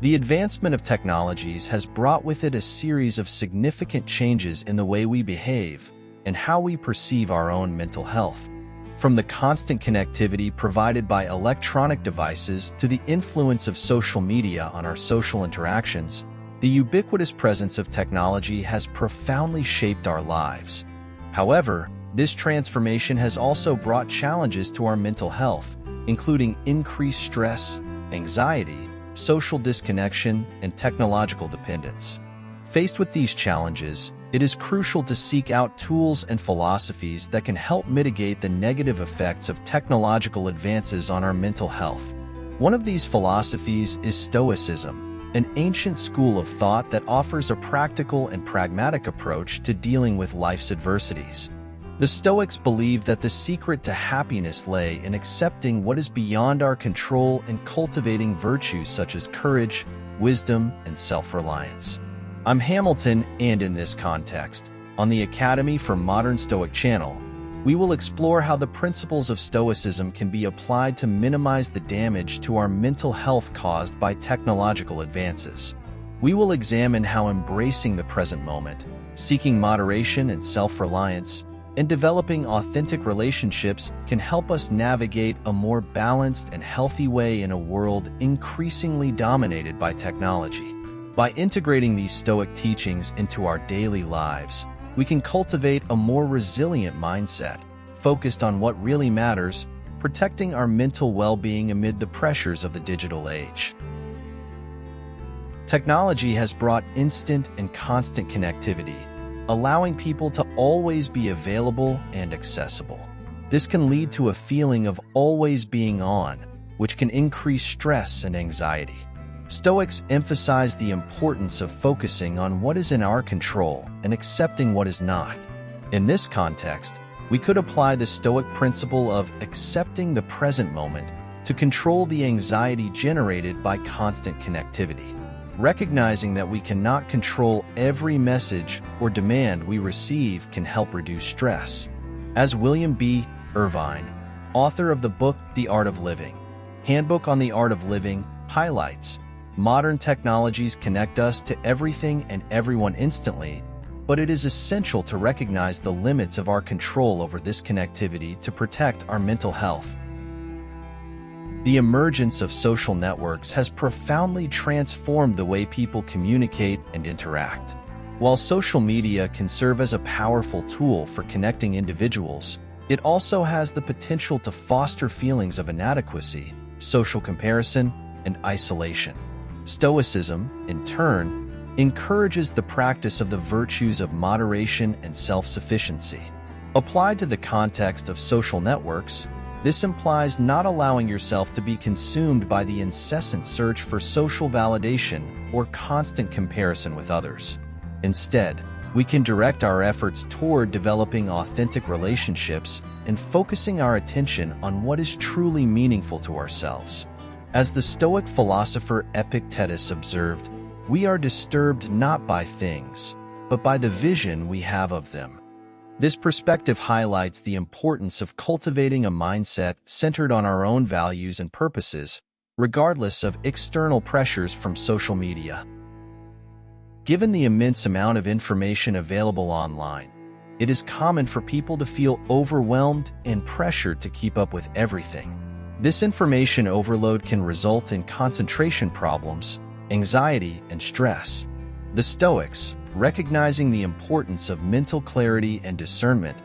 The advancement of technologies has brought with it a series of significant changes in the way we behave and how we perceive our own mental health. From the constant connectivity provided by electronic devices to the influence of social media on our social interactions, the ubiquitous presence of technology has profoundly shaped our lives. However, this transformation has also brought challenges to our mental health, including increased stress, anxiety, social disconnection, and technological dependence. Faced with these challenges, it is crucial to seek out tools and philosophies that can help mitigate the negative effects of technological advances on our mental health. One of these philosophies is Stoicism, an ancient school of thought that offers a practical and pragmatic approach to dealing with life's adversities. The Stoics believe that the secret to happiness lay in accepting what is beyond our control and cultivating virtues such as courage, wisdom, and self-reliance. I'm Hamilton, and in this context, on the Academy for Modern Stoic channel, we will explore how the principles of Stoicism can be applied to minimize the damage to our mental health caused by technological advances. We will examine how embracing the present moment, seeking moderation and self-reliance, and developing authentic relationships can help us navigate a more balanced and healthy way in a world increasingly dominated by technology. By integrating these Stoic teachings into our daily lives, we can cultivate a more resilient mindset, focused on what really matters, protecting our mental well-being amid the pressures of the digital age. Technology has brought instant and constant connectivity, allowing people to always be available and accessible. This can lead to a feeling of always being on, which can increase stress and anxiety. Stoics emphasize the importance of focusing on what is in our control and accepting what is not. In this context, we could apply the Stoic principle of accepting the present moment to control the anxiety generated by constant connectivity. Recognizing that we cannot control every message or demand we receive can help reduce stress. As William B. Irvine, author of the book The Art of Living, Handbook on the Art of Living, highlights, modern technologies connect us to everything and everyone instantly, but it is essential to recognize the limits of our control over this connectivity to protect our mental health. The emergence of social networks has profoundly transformed the way people communicate and interact. While social media can serve as a powerful tool for connecting individuals, it also has the potential to foster feelings of inadequacy, social comparison, and isolation. Stoicism, in turn, encourages the practice of the virtues of moderation and self-sufficiency. Applied to the context of social networks, this implies not allowing yourself to be consumed by the incessant search for social validation or constant comparison with others. Instead, we can direct our efforts toward developing authentic relationships and focusing our attention on what is truly meaningful to ourselves. As the Stoic philosopher Epictetus observed, we are disturbed not by things, but by the vision we have of them. This perspective highlights the importance of cultivating a mindset centered on our own values and purposes, regardless of external pressures from social media. Given the immense amount of information available online, it is common for people to feel overwhelmed and pressured to keep up with everything. This information overload can result in concentration problems, anxiety, and stress. The Stoics, recognizing the importance of mental clarity and discernment,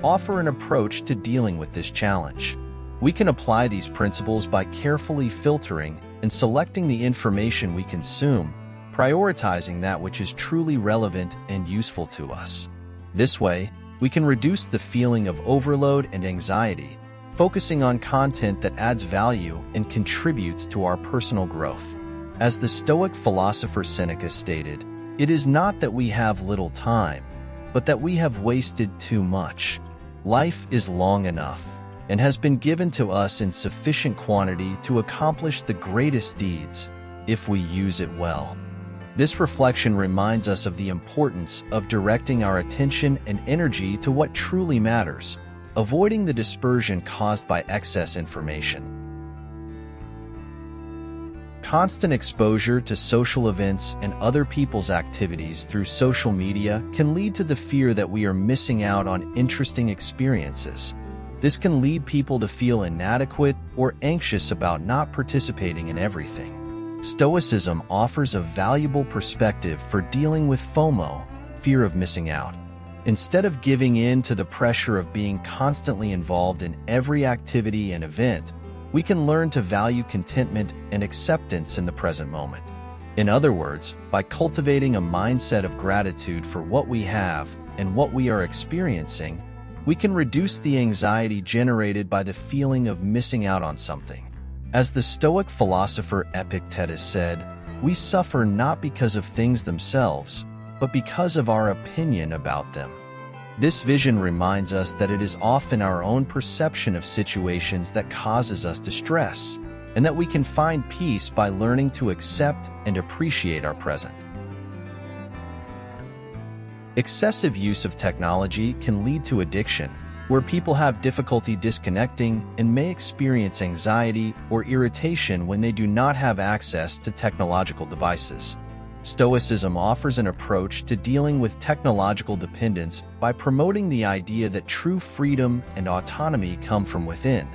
offer an approach to dealing with this challenge. We can apply these principles by carefully filtering and selecting the information we consume, prioritizing that which is truly relevant and useful to us. This way, we can reduce the feeling of overload and anxiety, focusing on content that adds value and contributes to our personal growth. As the Stoic philosopher Seneca stated, "It is not that we have little time, but that we have wasted too much. Life is long enough and has been given to us in sufficient quantity to accomplish the greatest deeds, if we use it well." This reflection reminds us of the importance of directing our attention and energy to what truly matters, avoiding the dispersion caused by excess information. Constant exposure to social events and other people's activities through social media can lead to the fear that we are missing out on interesting experiences. This can lead people to feel inadequate or anxious about not participating in everything. Stoicism offers a valuable perspective for dealing with FOMO, fear of missing out. Instead of giving in to the pressure of being constantly involved in every activity and event, we can learn to value contentment and acceptance in the present moment. In other words, by cultivating a mindset of gratitude for what we have and what we are experiencing, we can reduce the anxiety generated by the feeling of missing out on something. As the Stoic philosopher Epictetus said, we suffer not because of things themselves, but because of our opinion about them. This vision reminds us that it is often our own perception of situations that causes us distress, and that we can find peace by learning to accept and appreciate our present. Excessive use of technology can lead to addiction, where people have difficulty disconnecting and may experience anxiety or irritation when they do not have access to technological devices. Stoicism offers an approach to dealing with technological dependence by promoting the idea that true freedom and autonomy come from within,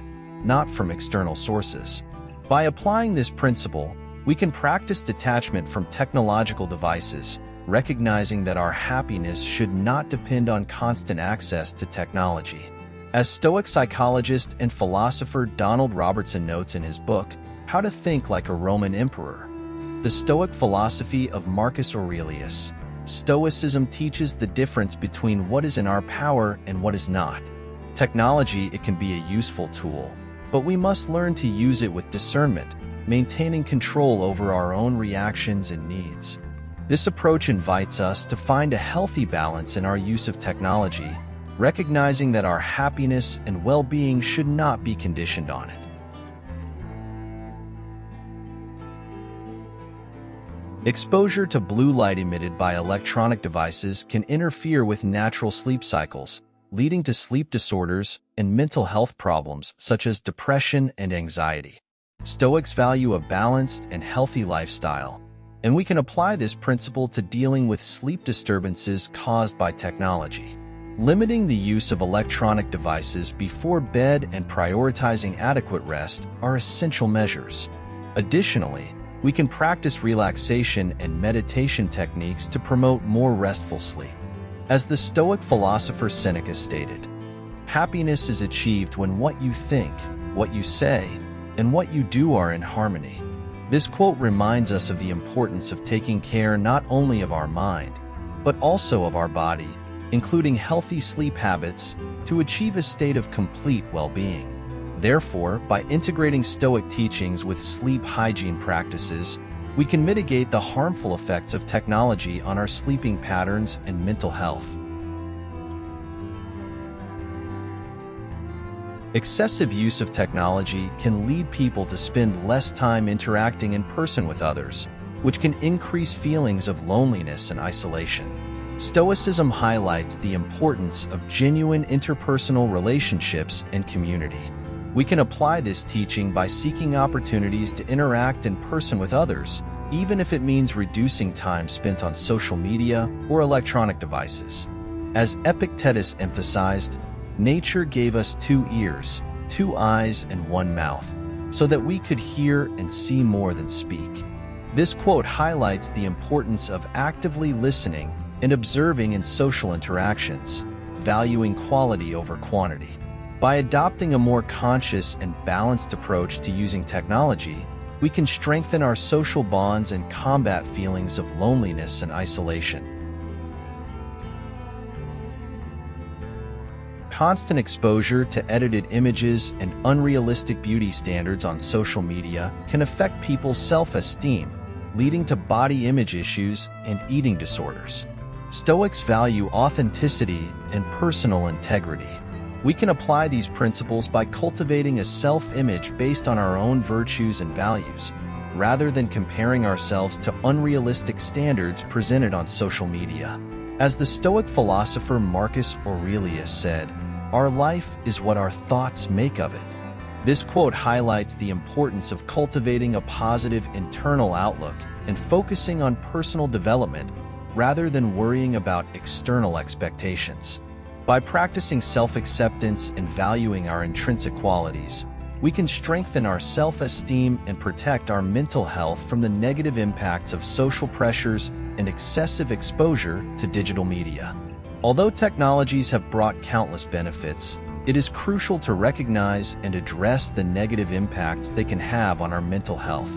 not from external sources. By applying this principle, we can practice detachment from technological devices, recognizing that our happiness should not depend on constant access to technology. As Stoic psychologist and philosopher Donald Robertson notes in his book, How to Think Like a Roman Emperor, The Stoic Philosophy of Marcus Aurelius, Stoicism teaches the difference between what is in our power and what is not. Technology, it can be a useful tool, but we must learn to use it with discernment, maintaining control over our own reactions and needs. This approach invites us to find a healthy balance in our use of technology, recognizing that our happiness and well-being should not be conditioned on it. Exposure to blue light emitted by electronic devices can interfere with natural sleep cycles, leading to sleep disorders and mental health problems such as depression and anxiety. Stoics value a balanced and healthy lifestyle, and we can apply this principle to dealing with sleep disturbances caused by technology. Limiting the use of electronic devices before bed and prioritizing adequate rest are essential measures. Additionally, we can practice relaxation and meditation techniques to promote more restful sleep. As the Stoic philosopher Seneca stated, happiness is achieved when what you think, what you say, and what you do are in harmony. This quote reminds us of the importance of taking care not only of our mind, but also of our body, including healthy sleep habits, to achieve a state of complete well-being. Therefore, by integrating Stoic teachings with sleep hygiene practices, we can mitigate the harmful effects of technology on our sleeping patterns and mental health. Excessive use of technology can lead people to spend less time interacting in person with others, which can increase feelings of loneliness and isolation. Stoicism highlights the importance of genuine interpersonal relationships and community. We can apply this teaching by seeking opportunities to interact in person with others, even if it means reducing time spent on social media or electronic devices. As Epictetus emphasized, nature gave us 2 ears, 2 eyes, and 1 mouth, so that we could hear and see more than speak. This quote highlights the importance of actively listening and observing in social interactions, valuing quality over quantity. By adopting a more conscious and balanced approach to using technology, we can strengthen our social bonds and combat feelings of loneliness and isolation. Constant exposure to edited images and unrealistic beauty standards on social media can affect people's self-esteem, leading to body image issues and eating disorders. Stoics value authenticity and personal integrity. We can apply these principles by cultivating a self-image based on our own virtues and values, rather than comparing ourselves to unrealistic standards presented on social media. As the Stoic philosopher Marcus Aurelius said, "Our life is what our thoughts make of it." This quote highlights the importance of cultivating a positive internal outlook and focusing on personal development rather than worrying about external expectations. By practicing self-acceptance and valuing our intrinsic qualities, we can strengthen our self-esteem and protect our mental health from the negative impacts of social pressures and excessive exposure to digital media. Although technologies have brought countless benefits, it is crucial to recognize and address the negative impacts they can have on our mental health.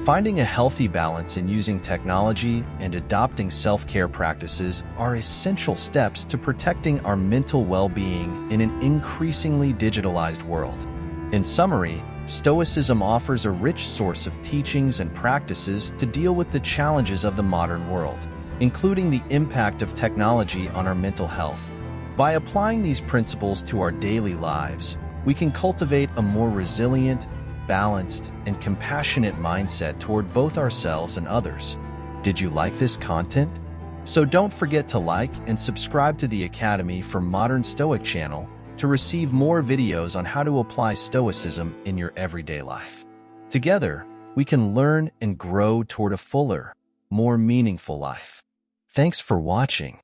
Finding a healthy balance in using technology and adopting self-care practices are essential steps to protecting our mental well-being in an increasingly digitalized world. In summary, Stoicism offers a rich source of teachings and practices to deal with the challenges of the modern world, including the impact of technology on our mental health. By applying these principles to our daily lives, we can cultivate a more resilient, balanced, and compassionate mindset toward both ourselves and others. Did you like this content? So don't forget to like and subscribe to the Academy for Modern Stoic channel to receive more videos on how to apply Stoicism in your everyday life. Together, we can learn and grow toward a fuller, more meaningful life. Thanks for watching.